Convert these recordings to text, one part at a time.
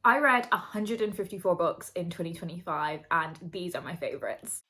I read 154 books in 2025 and these are my favourites.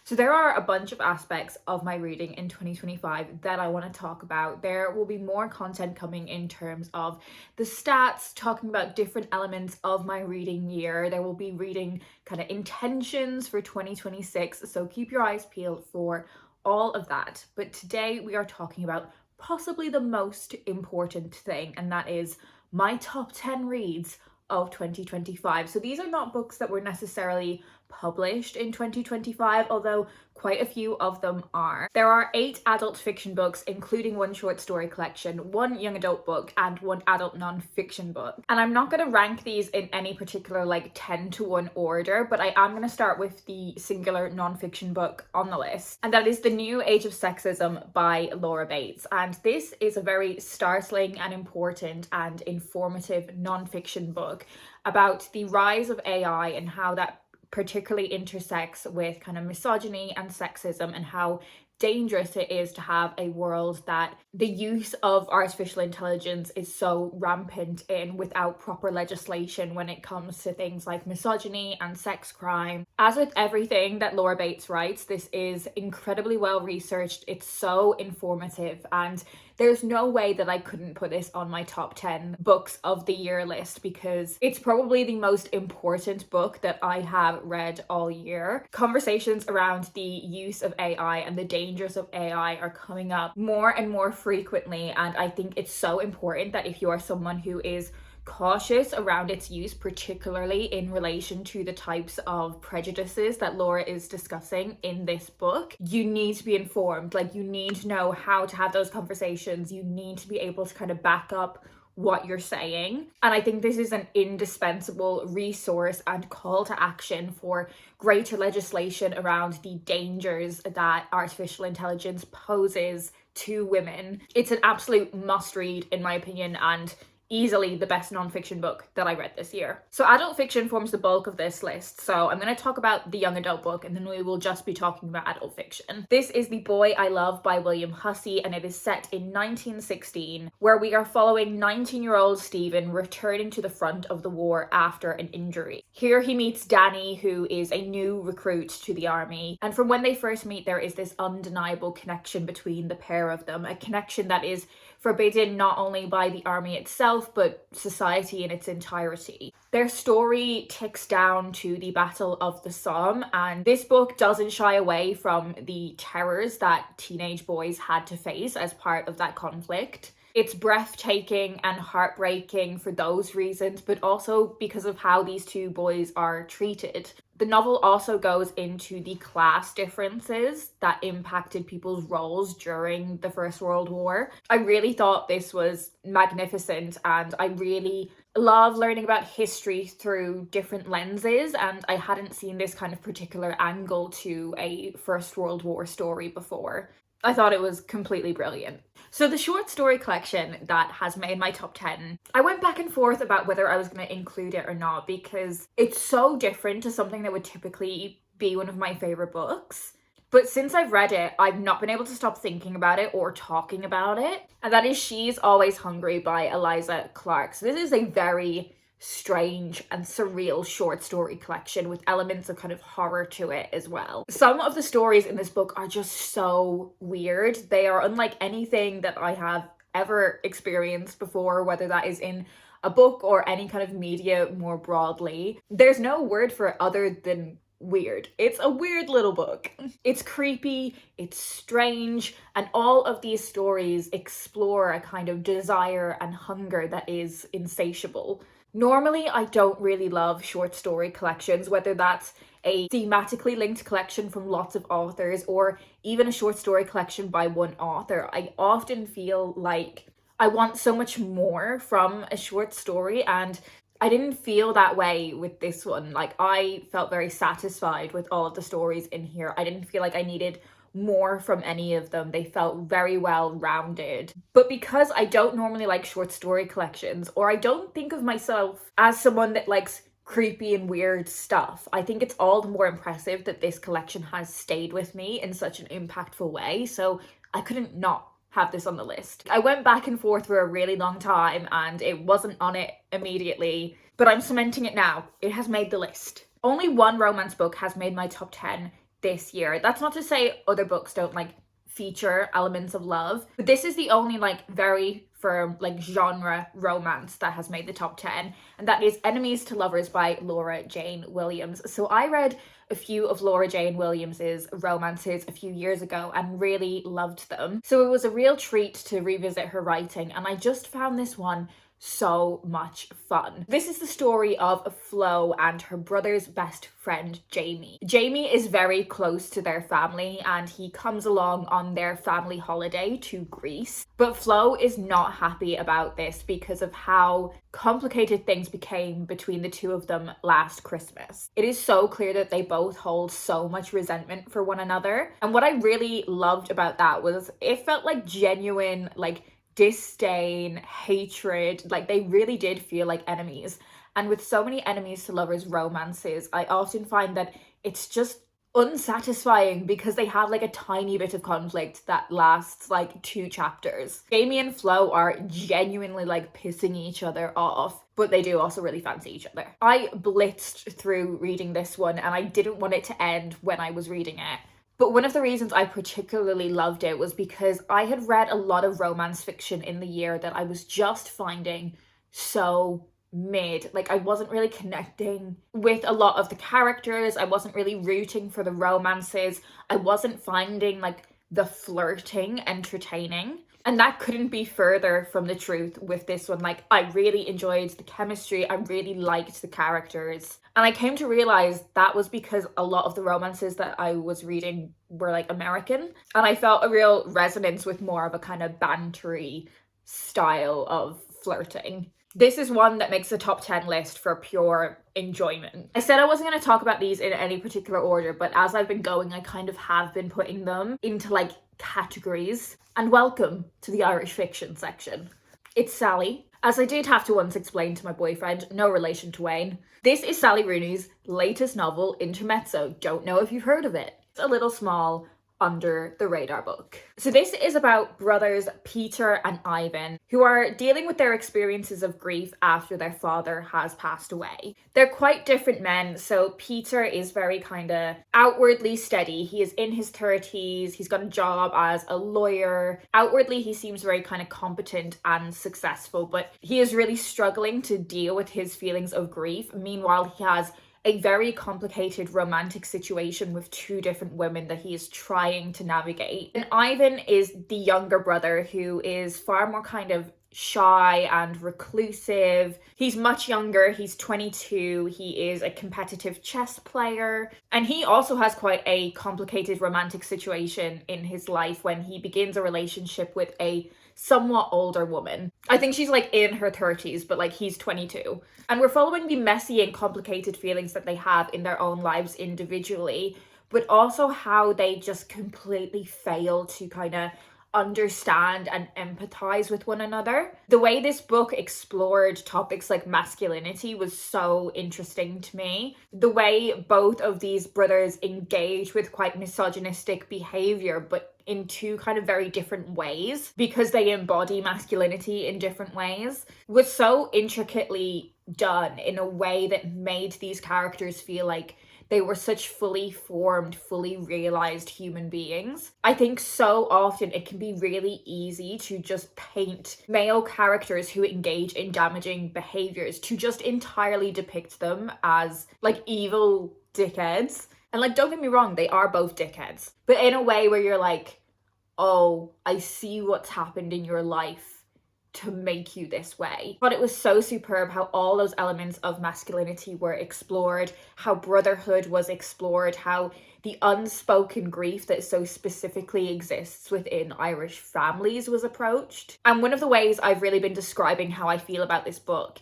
So there are a bunch of aspects of my reading in 2025 that I want to talk about. There will be more content coming in terms of the stats, talking about different elements of my reading year. There will be reading kind of intentions for 2026, so keep your eyes peeled for all of that. But today we are talking about possibly the most important thing, and that is my top 10 reads of 2025. So these are not books that were necessarily published in 2025, although quite a few of them are. There are 8 adult fiction books, including 1 short story collection, 1 young adult book, and 1 adult non-fiction book. And I'm not going to rank these in any particular 10 to 1 order, but I am going to start with the singular non-fiction book on the list, and that is The New Age of Sexism by Laura Bates. And this is a very startling and important and informative non-fiction book about the rise of AI and how that particularly intersects with kind of misogyny and sexism, and how dangerous it is to have a world that the use of artificial intelligence is so rampant in without proper legislation when it comes to things like misogyny and sex crime. As with everything that Laura Bates writes, this is incredibly well researched. It's so informative, and there's no way that I couldn't put this on my top 10 books of the year list, because it's probably the most important book that I have read all year. Conversations around the use of AI and the dangers of AI are coming up more and more frequently, and I think it's so important that if you are someone who is cautious around its use, particularly in relation to the types of prejudices that Laura is discussing in this book, you need to be informed. You need to know how to have those conversations. You need to be able to kind of back up what you're saying. And I think this is an indispensable resource and call to action for greater legislation around the dangers that artificial intelligence poses to women. It's an absolute must read, in my opinion, and easily the best non-fiction book that I read this year. So adult fiction forms the bulk of this list, so I'm going to talk about the young adult book and then we will just be talking about adult fiction. This is The Boy I Love by William Hussey, and it is set in 1916, where we are following 19-year-old Stephen returning to the front of the war after an injury. Here he meets Danny, who is a new recruit to the army, and from when they first meet there is this undeniable connection between the pair of them, a connection that is forbidden not only by the army itself, but society in its entirety. Their story ticks down to the Battle of the Somme, and this book doesn't shy away from the terrors that teenage boys had to face as part of that conflict. It's breathtaking and heartbreaking for those reasons, but also because of how these two boys are treated. The novel also goes into the class differences that impacted people's roles during the First World War. I really thought this was magnificent, and I really love learning about history through different lenses, and I hadn't seen this kind of particular angle to a First World War story before. I thought it was completely brilliant. So the short story collection that has made my top 10, I went back and forth about whether I was going to include it or not, because it's so different to something that would typically be one of my favorite books. But since I've read it, I've not been able to stop thinking about it or talking about it. And that is She's Always Hungry by Eliza Clark. So this is a very strange and surreal short story collection with elements of kind of horror to it as well. Some of the stories in this book are just so weird. They are unlike anything that I have ever experienced before, whether that is in a book or any kind of media more broadly. There's no word for it other than weird. It's a weird little book. It's creepy, it's strange, and all of these stories explore a kind of desire and hunger that is insatiable. Normally, I don't really love short story collections, whether that's a thematically linked collection from lots of authors or even a short story collection by one author. I often feel like I want so much more from a short story, and I didn't feel that way with this one. I felt very satisfied with all of the stories in here. I didn't feel like I needed more from any of them. They felt very well rounded. But because I don't normally like short story collections, or I don't think of myself as someone that likes creepy and weird stuff, I think it's all the more impressive that this collection has stayed with me in such an impactful way. So I couldn't not have this on the list. I went back and forth for a really long time and it wasn't on it immediately, but I'm cementing it now. It has made the list. Only one romance book has made my top 10 this year. That's not to say other books don't like feature elements of love, but this is the only like very firm like genre romance that has made the top 10, and that is Enemies to Lovers by Laura Jane Williams. So I read a few of Laura Jane Williams's romances a few years ago and really loved them, so it was a real treat to revisit her writing, and I just found this one so much fun. This is the story of Flo and her brother's best friend, Jamie. Jamie is very close to their family and he comes along on their family holiday to Greece. But Flo is not happy about this because of how complicated things became between the two of them last Christmas. It is so clear that they both hold so much resentment for one another. And what I really loved about that was it felt like genuine, like disdain, hatred, like they really did feel like enemies. And with so many enemies to lovers romances, I often find that it's just unsatisfying because they have like a tiny bit of conflict that lasts like 2 chapters. Jamie and Flo are genuinely like pissing each other off, but they do also really fancy each other. I blitzed through reading this one and I didn't want it to end when I was reading it. But one of the reasons I particularly loved it was because I had read a lot of romance fiction in the year that I was just finding so mid. Like I wasn't really connecting with a lot of the characters. I wasn't really rooting for the romances. I wasn't finding like the flirting entertaining. And that couldn't be further from the truth with this one. Like I really enjoyed the chemistry. I really liked the characters. And I came to realize that was because a lot of the romances that I was reading were like American. And I felt a real resonance with more of a kind of bantery style of flirting. This is one that makes the top 10 list for pure enjoyment. I said I wasn't going to talk about these in any particular order, but as I've been going, I kind of have been putting them into like categories. And welcome to the Irish fiction section. It's Sally. As I did have to once explain to my boyfriend, no relation to Wayne. This is Sally Rooney's latest novel, Intermezzo. Don't know if you've heard of it. It's a little small, under the radar book. So this is about brothers Peter and Ivan who are dealing with their experiences of grief after their father has passed away. They're quite different men. So Peter is very kind of outwardly steady. He is in his 30s. He's got a job as a lawyer. Outwardly, he seems very kind of competent and successful, but he is really struggling to deal with his feelings of grief. Meanwhile, he has a very complicated romantic situation with 2 different women that he is trying to navigate. And Ivan is the younger brother who is far more kind of shy and reclusive. He's much younger. He's 22. He is a competitive chess player. And he also has quite a complicated romantic situation in his life when he begins a relationship with a somewhat older woman. I think she's like in her 30s, but like he's 22. And we're following the messy and complicated feelings that they have in their own lives individually, but also how they just completely fail to kind of understand and empathize with one another. The way this book explored topics like masculinity was so interesting to me. The way both of these brothers engage with quite misogynistic behavior, but in 2 kind of very different ways because they embody masculinity in different ways, was so intricately done in a way that made these characters feel like they were such fully formed, fully realized human beings. I think so often it can be really easy to just paint male characters who engage in damaging behaviors, to just entirely depict them as like evil dickheads. And like, don't get me wrong, they are both dickheads, but in a way where you're like, oh, I see what's happened in your life to make you this way. But it was so superb how all those elements of masculinity were explored, how brotherhood was explored, how the unspoken grief that so specifically exists within Irish families was approached. And one of the ways I've really been describing how I feel about this book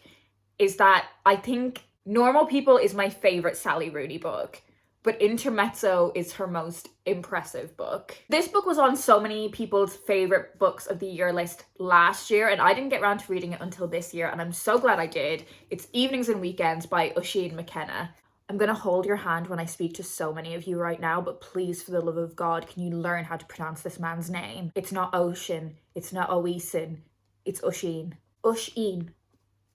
is that I think Normal People is my favourite Sally Rooney book, but Intermezzo is her most impressive book. This book was on so many people's favourite books of the year list last year, and I didn't get around to reading it until this year, and I'm so glad I did. It's Evenings and Weekends by Oisin McKenna. I'm going to hold your hand when I speak to so many of you right now, but please, for the love of God, can you learn how to pronounce this man's name? It's not Ocean, it's not Oisin, it's Usheen. Usheen.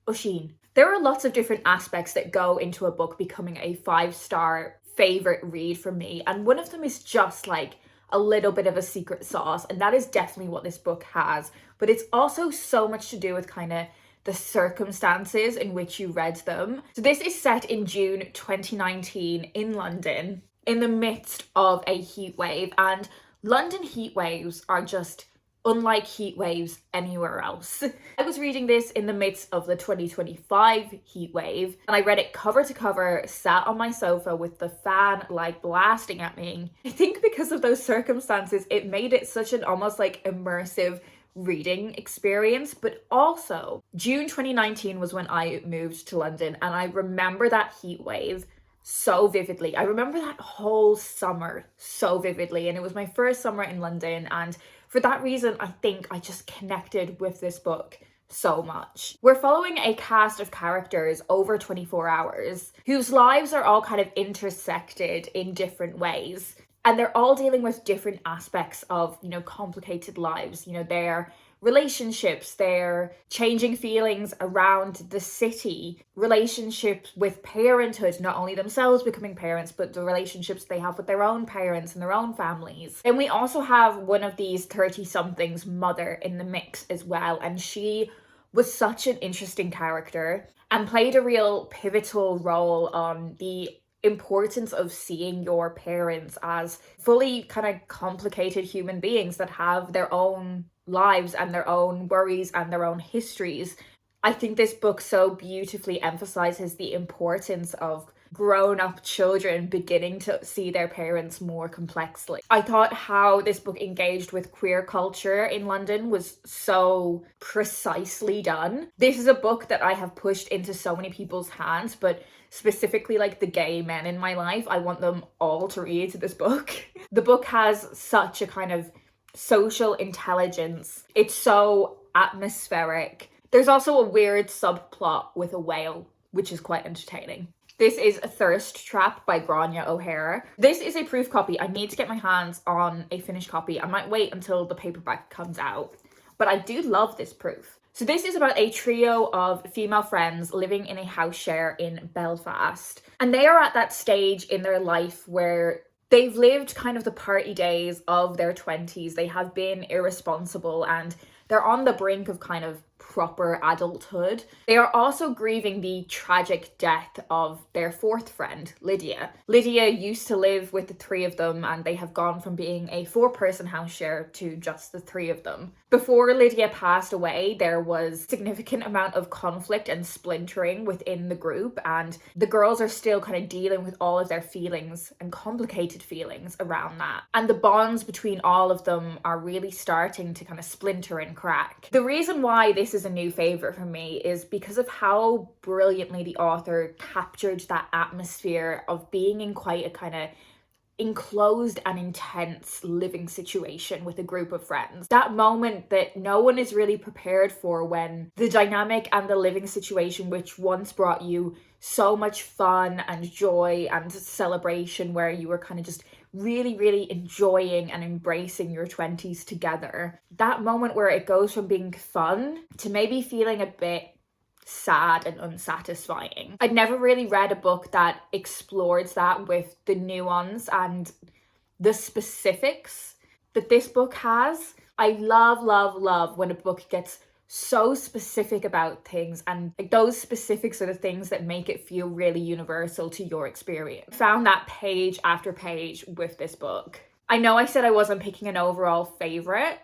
Usheen. There are lots of different aspects that go into a book becoming a 5-star favorite read for me, and one of them is just like a little bit of a secret sauce, and that is definitely what this book has. But it's also so much to do with kind of the circumstances in which you read them. So this is set in June 2019 in London, in the midst of a heat wave, and London heat waves are just unlike heat waves anywhere else. I was reading this in the midst of the 2025 heat wave, and I read it cover to cover, sat on my sofa with the fan like blasting at me. I think because of those circumstances, it made it such an almost like immersive reading experience. But also, June 2019 was when I moved to London, and I remember that heat wave so vividly. I remember that whole summer so vividly, and it was my first summer in London, and for that reason, I think I just connected with this book so much. We're following a cast of characters over 24 hours whose lives are all kind of intersected in different ways. And they're all dealing with different aspects of, complicated lives, their relationships, their changing feelings around the city, relationships with parenthood, not only themselves becoming parents, but the relationships they have with their own parents and their own families. And we also have one of these 30-somethings mother in the mix as well, and she was such an interesting character and played a real pivotal role on the importance of seeing your parents as fully kind of complicated human beings that have their own lives and their own worries and their own histories. I think this book so beautifully emphasizes the importance of grown-up children beginning to see their parents more complexly. I thought how this book engaged with queer culture in London was so precisely done. This is a book that I have pushed into so many people's hands, but specifically like the gay men in my life, I want them all to read this book. The book has such a kind of social intelligence. It's so atmospheric. There's also a weird subplot with a whale, which is quite entertaining. This is A Thirst Trap by Grania O'Hara. This is a proof copy. I need to get my hands on a finished copy. I might wait until the paperback comes out, but I do love this proof. So this is about a trio of female friends living in a house share in Belfast. And they are at that stage in their life where they've lived kind of the party days of their 20s. They have been irresponsible and they're on the brink of kind of proper adulthood. They are also grieving the tragic death of their fourth friend, Lydia. Lydia used to live with the three of them, and they have gone from being a 4-person house share to just the three of them. Before Lydia passed away, there was significant amount of conflict and splintering within the group, and the girls are still kind of dealing with all of their feelings and complicated feelings around that. And the bonds between all of them are really starting to kind of splinter and crack. The reason why this is a new favorite for me is because of how brilliantly the author captured that atmosphere of being in quite a kind of enclosed and intense living situation with a group of friends. That moment that no one is really prepared for, when the dynamic and the living situation, which once brought you so much fun and joy and celebration, where you were kind of just really, really enjoying and embracing your 20s together. That moment where it goes from being fun to maybe feeling a bit sad and unsatisfying. I'd never really read a book that explored that with the nuance and the specifics that this book has. I love when a book gets so specific about things, and like those specifics are the things that make it feel really universal to your experience. Found that page after page with this book. I know I said I wasn't picking an overall favorite,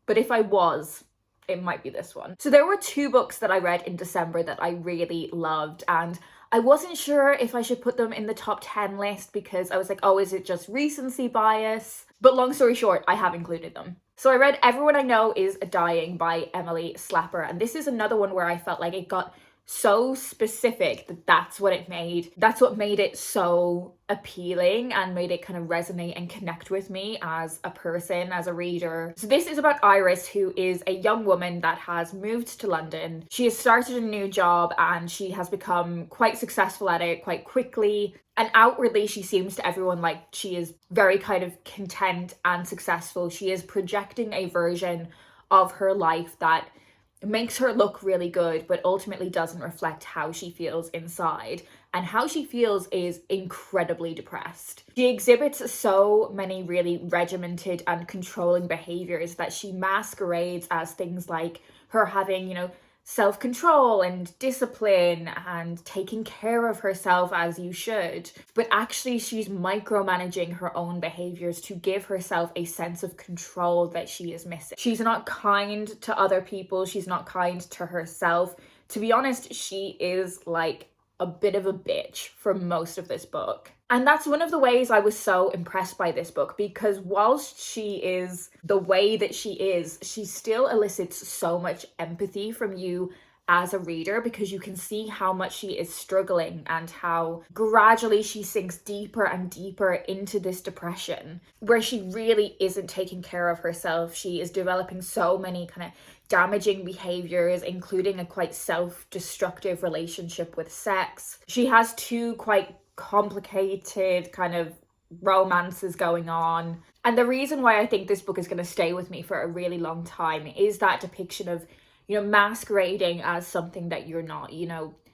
but if I was, it might be this one. So there were 2 books that I read in December that I really loved, and I wasn't sure if I should put them in the top 10 list because I was like, oh, is it just recency bias? But long story short, I have included them. So I read Everyone I Know Is Dying by Emily Slapper, and this is another one where I felt like it got so specific that's what made it so appealing and made it kind of resonate and connect with me as a person, as a reader. So this is about Iris, who is a young woman that has moved to London. She has started a new job and she has become quite successful at it quite quickly. And outwardly, she seems to everyone like she is very kind of content and successful. She is projecting a version of her life that makes her look really good, but ultimately doesn't reflect how she feels inside. And how she feels is incredibly depressed. She exhibits so many really regimented and controlling behaviors that she masquerades as things like her having, self-control and discipline and taking care of herself as you should. But actually, she's micromanaging her own behaviors to give herself a sense of control that she is missing. She's not kind to other people. She's not kind to herself. To be honest, she is like a bit of a bitch for most of this book. And that's one of the ways I was so impressed by this book, because whilst she is the way that she still elicits so much empathy from you as a reader, because you can see how much she is struggling and how gradually she sinks deeper and deeper into this depression where she really isn't taking care of herself. She is developing so many kind of damaging behaviors, including a quite self-destructive relationship with sex. She has two quite complicated kind of romances going on. And the reason why I think this book is going to stay with me for a really long time is that depiction of, masquerading as something that you're not,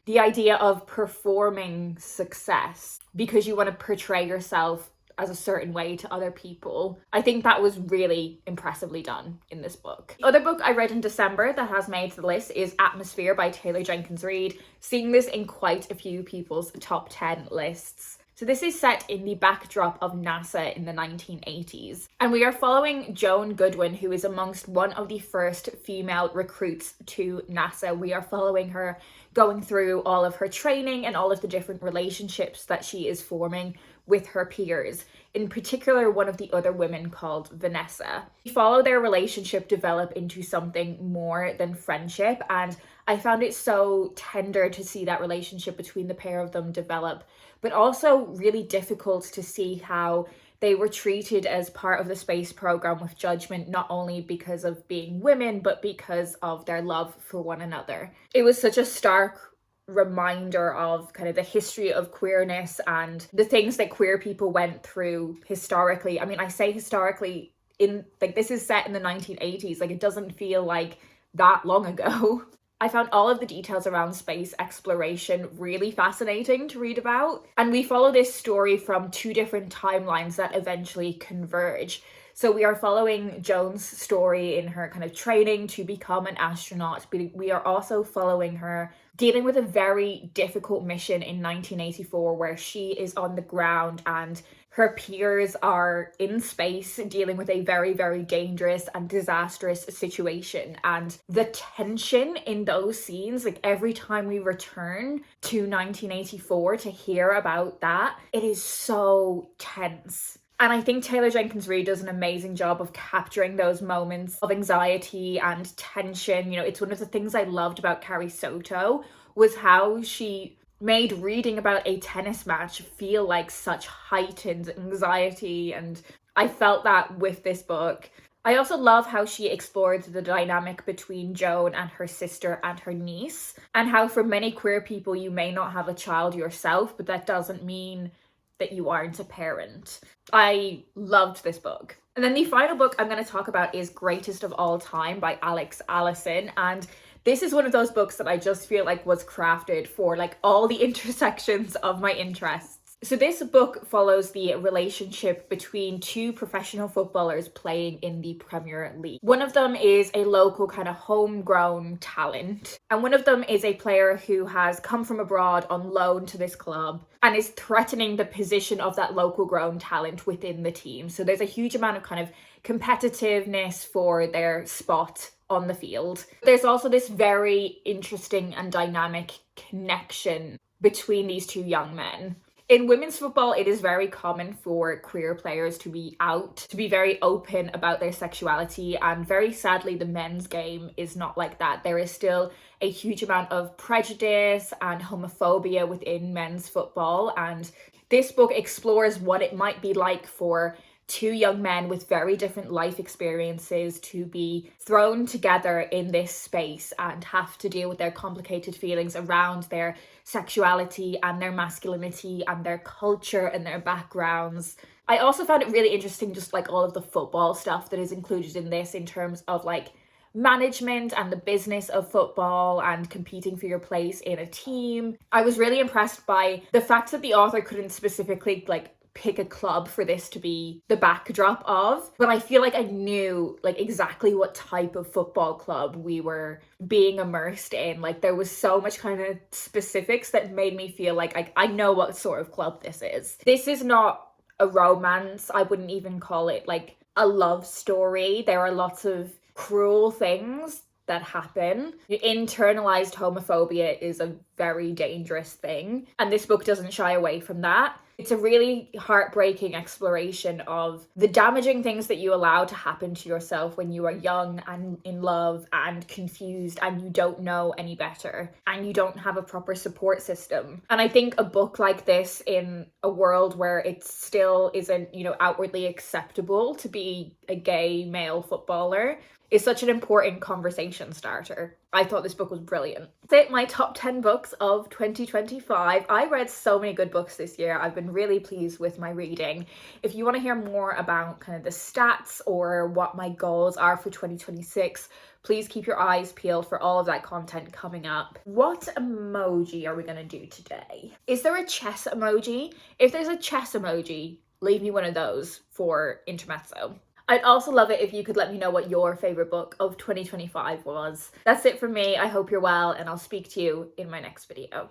the idea of performing success because you want to portray yourself as a certain way to other people. I think that was really impressively done in this book. The other book I read in December that has made the list is Atmosphere by Taylor Jenkins Reid, seeing this in quite a few people's top 10 lists. So this is set in the backdrop of NASA in the 1980s. And we are following Joan Goodwin, who is amongst one of the first female recruits to NASA. We are following her going through all of her training and all of the different relationships that she is forming with her peers, in particular one of the other women called Vanessa. We follow their relationship develop into something more than friendship, and I found it so tender to see that relationship between the pair of them develop, but also really difficult to see how they were treated as part of the space program with judgment, not only because of being women, but because of their love for one another. It was such a stark reminder of kind of the history of queerness and the things that queer people went through historically. I mean, I say historically, in like this is set in the 1980s, like it doesn't feel like that long ago. I found all of the details around space exploration really fascinating to read about. And we follow this story from two different timelines that eventually converge. So we are following Joan's story in her kind of training to become an astronaut, but we are also following her dealing with a very difficult mission in 1984 where she is on the ground and her peers are in space dealing with a very, very dangerous and disastrous situation. And the tension in those scenes, like every time we return to 1984 to hear about that, it is so tense. And I think Taylor Jenkins Reid does an amazing job of capturing those moments of anxiety and tension. It's one of the things I loved about Carrie Soto was how she made reading about a tennis match feel like such heightened anxiety. And I felt that with this book. I also love how she explored the dynamic between Joan and her sister and her niece, and how for many queer people, you may not have a child yourself, but that doesn't mean that you aren't a parent. I loved this book. And then the final book I'm going to talk about is Greatest of All Time by Alex Allison. And this is one of those books that I just feel like was crafted for like all the intersections of my interests. So this book follows the relationship between two professional footballers playing in the Premier League. One of them is a local kind of homegrown talent, and one of them is a player who has come from abroad on loan to this club and is threatening the position of that local grown talent within the team. So there's a huge amount of kind of competitiveness for their spot on the field. There's also this very interesting and dynamic connection between these two young men. In women's football, it is very common for queer players to be out, to be very open about their sexuality, and very sadly, the men's game is not like that. There is still a huge amount of prejudice and homophobia within men's football, and this book explores what it might be like for two young men with very different life experiences to be thrown together in this space and have to deal with their complicated feelings around their sexuality and their masculinity and their culture and their backgrounds. I also found it really interesting, just like all of the football stuff that is included in this in terms of like management and the business of football and competing for your place in a team. I was really impressed by the fact that the author couldn't specifically like pick a club for this to be the backdrop of, but I feel like I knew like exactly what type of football club we were being immersed in. Like there was so much kind of specifics that made me feel like I know what sort of club this is. This is not a romance. I wouldn't even call it like a love story. There are lots of cruel things that happen. Internalized homophobia is a very dangerous thing, and this book doesn't shy away from that. It's a really heartbreaking exploration of the damaging things that you allow to happen to yourself when you are young and in love and confused and you don't know any better and you don't have a proper support system. And I think a book like this, in a world where it still isn't, you know, outwardly acceptable to be a gay male footballer, is such an important conversation starter. I thought this book was brilliant. That's it, my top 10 books of 2025. I read so many good books this year. I've been really pleased with my reading. If you want to hear more about kind of the stats or what my goals are for 2026, please keep your eyes peeled for all of that content coming up. What emoji are we going to do today? Is there a chess emoji? If there's a chess emoji, leave me one of those for Intermezzo. I'd also love it if you could let me know what your favourite book of 2025 was. That's it from me. I hope you're well, and I'll speak to you in my next video.